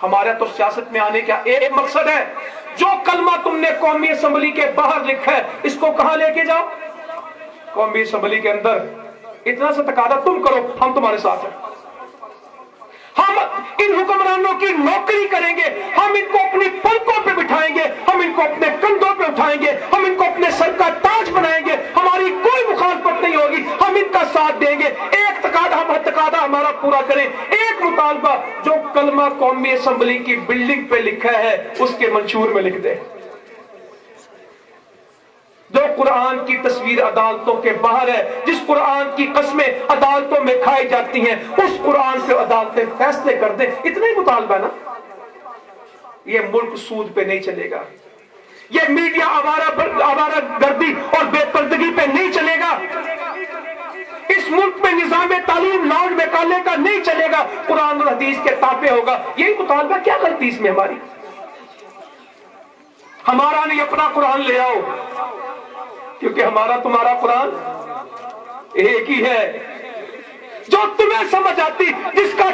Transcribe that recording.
हमारा तो सियासत में आने का एक मकसद है, जो कलमा तुमने कौमी असम्बली के बाहर लिखा है इसको कहां लेके जाओ? कौमी असम्बली के अंदर। इतना सा तकादा तुम करो, हम तुम्हारे साथ हैं। हम इन हुक्मरानों की नौकरी करेंगे, हम इनको अपनी पलकों पे बिठाएंगे, हम इनको अपने कंधों पे उठाएंगे, हम इनको अपने सर का ताज बनाएंगे, हमारी कोई मुखालफत नहीं होगी, हम इनका साथ देंगे। एक तकादा हमारा पूरा करें, एक मुतालबा जो कलमा कौमी असम्बली की बिल्डिंग पे लिखा है उसके मंशूर में लिख दे। जो कुरान की तस्वीर अदालतों के बाहर है, जिस कुरान की कस्में अदालतों में खाई जाती हैं, उस कुरान पे अदालतें फैसले कर दें। इतना ही मुतालबा ना। ये मुल्क सूद पे नहीं चलेगा, ये मीडिया आवारा गर्दी और बेपर्दगी पे नहीं चलेगा, इस मुल्क में निजाम तालीम लॉन्ड में काले का नहीं चलेगा, कुरान और हदीस के ताबे होगा। यही मुतालबा। क्या गलती इसमें हमारी? हमारा नहीं, अपना कुरान ले आओ, क्योंकि हमारा तुम्हारा कुरान एक ही है। जो तुम्हें समझ आती, जिसका